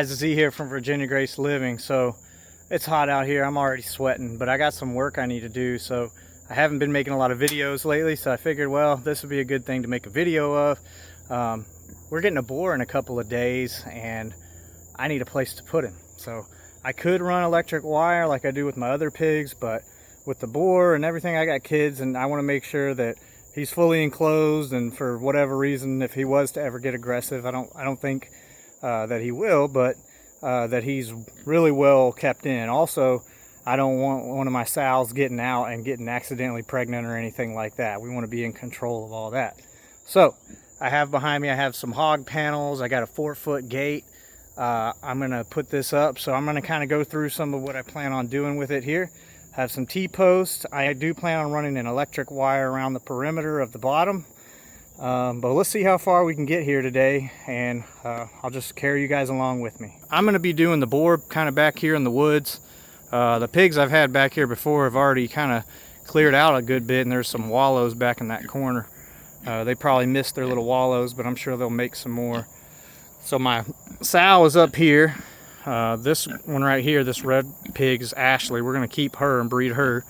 guys, Z here from Virginia Grace Living. So it's hot out here. I'm already sweating, but I got some work I need to do. So I haven't been making a lot of videos lately, so I figured, well, this would be a good thing to make a video of. We're getting a boar in a couple of days, and I need a place to put him. So I could run electric wire like I do with my other pigs, but with the boar and everything, I got kids, and I want to make sure that he's fully enclosed. And for whatever reason, if he was to ever get aggressive, I don't think that he will, but that he's really well kept in. Also, I don't want one of my sows getting out and getting accidentally pregnant or anything like that. We want to be in control of all that. So I have behind me, I have some hog panels. I got a 4-foot gate. I'm going to put this up, so I'm going to kind of go through some of what I plan on doing with it here. Have some T-posts. I do plan on running an electric wire around the perimeter of the bottom. But let's see how far we can get here today, and I'll just carry you guys along with me. I'm going to be doing the boar kind of back here in the woods. The pigs I've had back here before have already kind of cleared out a good bit, and there's some wallows back in that corner. They probably missed their little wallows, but I'm sure they'll make some more. So my sow is up here. This one right here, this red pig is Ashley. We're going to keep her and breed her.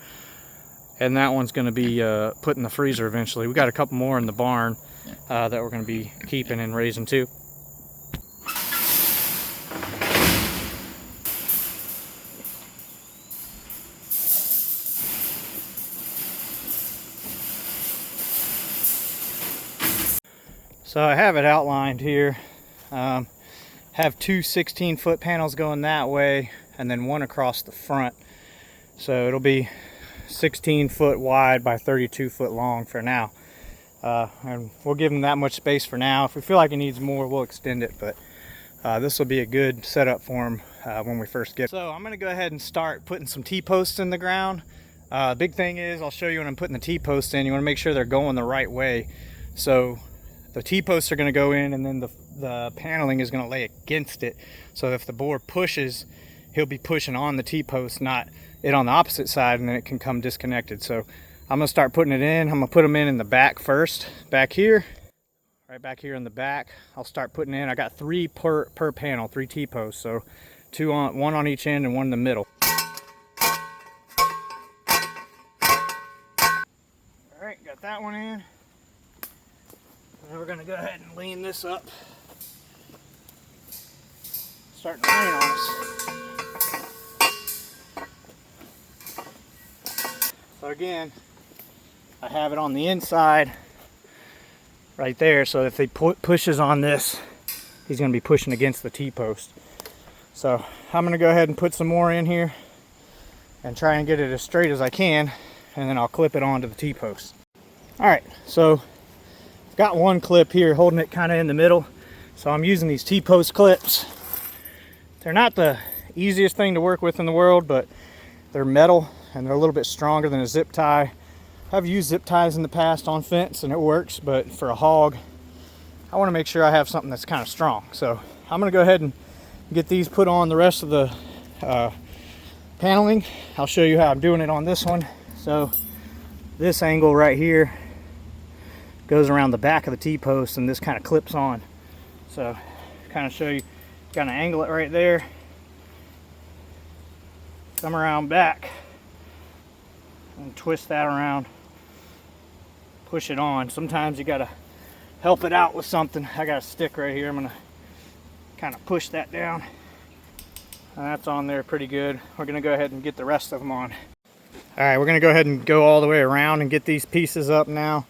And that one's going to be put in the freezer eventually. We got a couple more in the barn that we're going to be keeping and raising too. So I have it outlined here. Have two 16-foot panels going that way, and then one across the front. So it'll be 16 foot wide by 32 foot long for now. And we'll give them that much space for now. If we feel like it needs more, we'll extend it, but this will be a good setup for them when we first get. So I'm going to go ahead and start putting some T-posts in the ground. Big thing is, I'll show you when I'm putting the T-posts in, you want to make sure they're going the right way. So the T-posts are going to go in, and then the paneling is going to lay against it. So if the boar pushes, he'll be pushing on the T-post, not it on the opposite side, and then it can come disconnected. So I'm going to start putting it in. I'm going to put them in the back first, back here, right back here in the back. I'll start putting in. I got 3 per panel, 3 T-posts, so one on each end and one in the middle. All right, got that one in. And we're going to go ahead and lean this up. Starting to rain on us. So again, I have it on the inside right there, so if he pushes on this, he's going to be pushing against the T-post. So I'm going to go ahead and put some more in here and try and get it as straight as I can, and then I'll clip it onto the T-post. Alright, so I've got one clip here holding it kind of in the middle, so I'm using these T-post clips. They're not the easiest thing to work with in the world, but they're metal and they're a little bit stronger than a zip tie. I've used zip ties in the past on fence and it works, but for a hog, I want to make sure I have something that's kind of strong. So I'm going to go ahead and get these put on the rest of the paneling. I'll show you how I'm doing it on this one. So this angle right here goes around the back of the T-post, and this kind of clips on. So kind of show you, kind of angle it right there, come around back and twist that around, push it on. Sometimes you got to help it out with something. I got a stick right here. I'm going to kind of push that down, and that's on there pretty good. We're going to go ahead and get the rest of them on. All right, we're going to go ahead and go all the way around and get these pieces up now.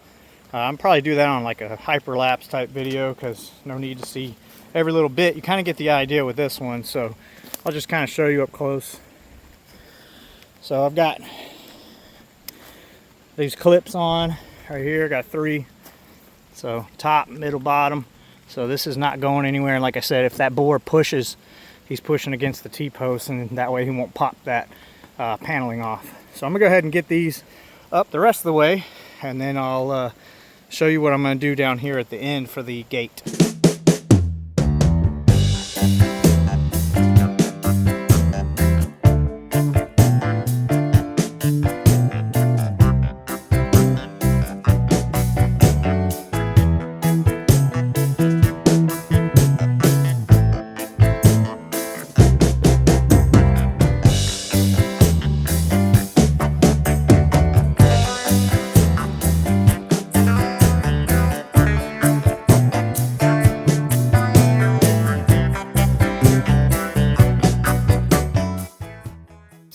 I'm probably do that on like a hyperlapse type video, because no need to see every little bit. You kind of get the idea with this one, so I'll just kind of show you up close. So I've got these clips on right here. I got 3, so top, middle, bottom. So this is not going anywhere, and like I said, if that boar pushes, he's pushing against the T-post, and that way he won't pop that paneling off. So I'm gonna go ahead and get these up the rest of the way, and then I'll show you what I'm going to do down here at the end for the gate.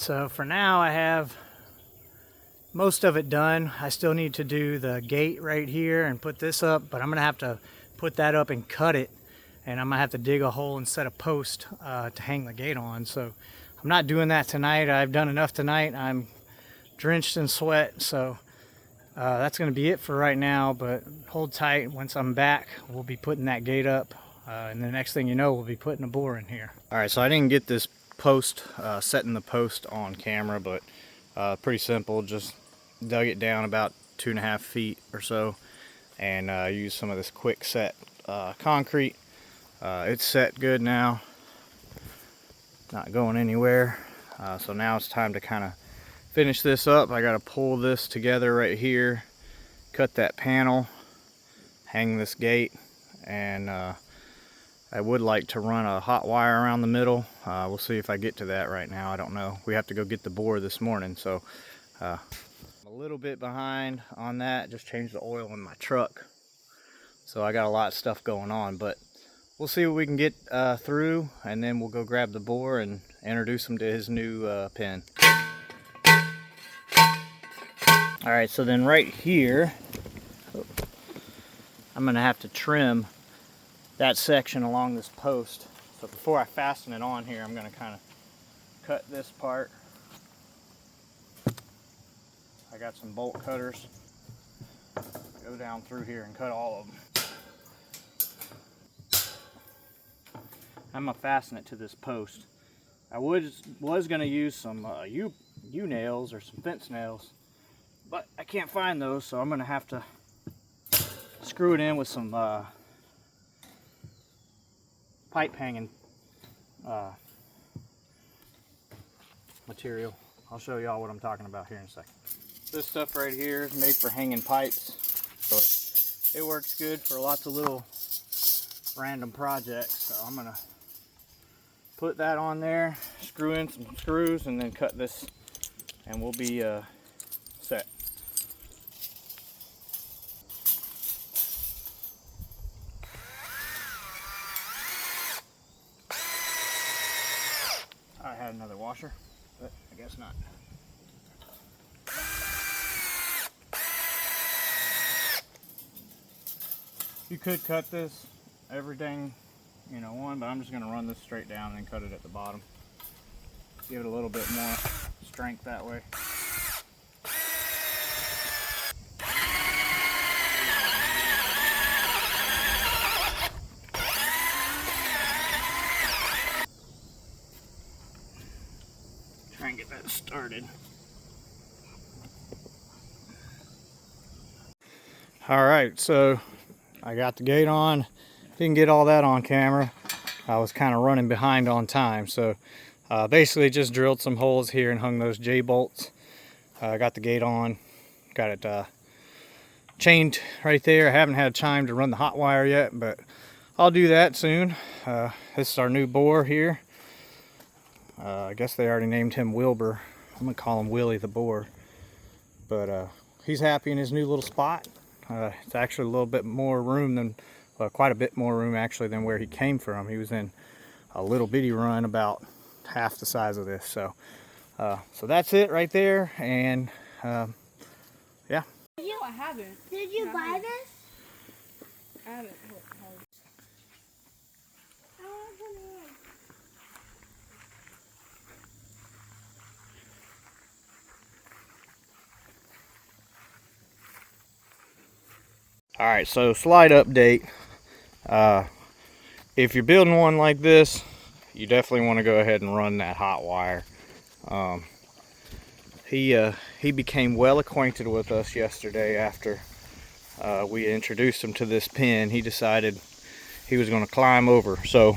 So for now I have most of it done. I still need to do the gate right here and put this up, but I'm gonna have to put that up and cut it, and I'm gonna have to dig a hole and set a post to hang the gate on. So I'm not doing that tonight. I've done enough tonight. I'm drenched in sweat, so that's gonna be it for right now, but hold tight. Once I'm back, we'll be putting that gate up, and the next thing you know, we'll be putting a bore in here. All right, so I didn't get this post, setting the post on camera, but pretty simple. Just dug it down about 2.5 feet or so, and used some of this quick set concrete. It's set good now, not going anywhere. So now it's time to kind of finish this up. I got to pull this together right here, cut that panel, hang this gate, and I would like to run a hot wire around the middle. We'll see if I get to that right now. I don't know. We have to go get the bore this morning, so I'm a little bit behind on that. Just changed the oil in my truck, so I got a lot of stuff going on, but we'll see what we can get through, and then we'll go grab the bore and introduce him to his new pen. All right, so then right here, I'm gonna have to trim that section along this post. So before I fasten it on here, I'm gonna kind of cut this part. I got some bolt cutters. Go down through here and cut all of them. I'm gonna fasten it to this post. I was gonna use some U-nails or some fence nails, but I can't find those, so I'm gonna have to screw it in with some pipe hanging material. I'll show y'all what I'm talking about here in a second. This stuff right here is made for hanging pipes, but it works good for lots of little random projects. So I'm gonna put that on there, screw in some screws, and then cut this, and we'll be set. I had another washer, but I guess not. You could cut this, everything, you know, one, but I'm just gonna run this straight down and cut it at the bottom. Give it a little bit more strength that way. Try and get that started. All right, so I got the gate on. Didn't get all that on camera. I was kind of running behind on time, so basically just drilled some holes here and hung those J-bolts. Got the gate on, got it chained right there. I haven't had time to run the hot wire yet, but I'll do that soon. This is our new Boar here. I guess they already named him Wilbur. I'm gonna call him Willie the Boar. But he's happy in his new little spot. It's actually a little bit more room than, quite a bit more room actually than where he came from. He was in a little bitty run about half the size of this. So that's it right there, and yeah. I haven't. Did you buy this? I haven't. All right, so slight update. If you're building one like this, you definitely want to go ahead and run that hot wire. He became well acquainted with us yesterday after we introduced him to this pen. He decided he was going to climb over. So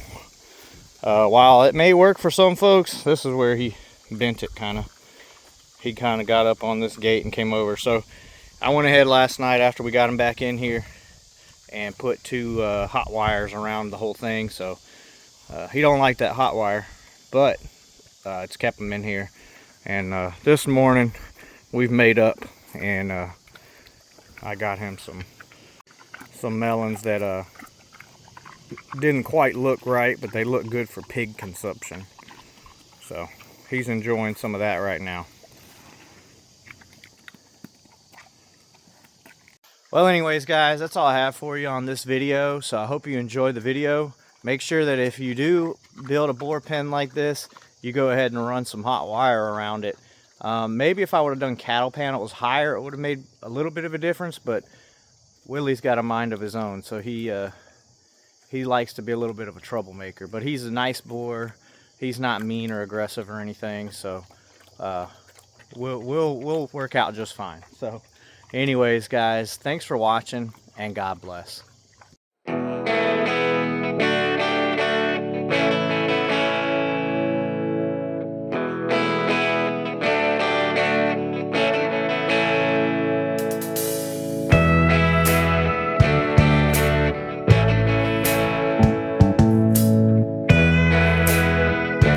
while it may work for some folks, this is where he bent it kind of. He kind of got up on this gate and came over. So I went ahead last night after we got him back in here and put 2 hot wires around the whole thing. So he don't like that hot wire, but it's kept him in here. And this morning we've made up, and I got him some melons that didn't quite look right, but they look good for pig consumption. So he's enjoying some of that right now. Well, anyways, guys, that's all I have for you on this video. So I hope you enjoyed the video. Make sure that if you do build a boar pen like this, you go ahead and run some hot wire around it. Maybe if I would have done cattle panels higher, it would have made a little bit of a difference, but Willie's got a mind of his own, so he likes to be a little bit of a troublemaker. But he's a nice boar. He's not mean or aggressive or anything, so we'll work out just fine. So anyways, guys, thanks for watching, and God bless.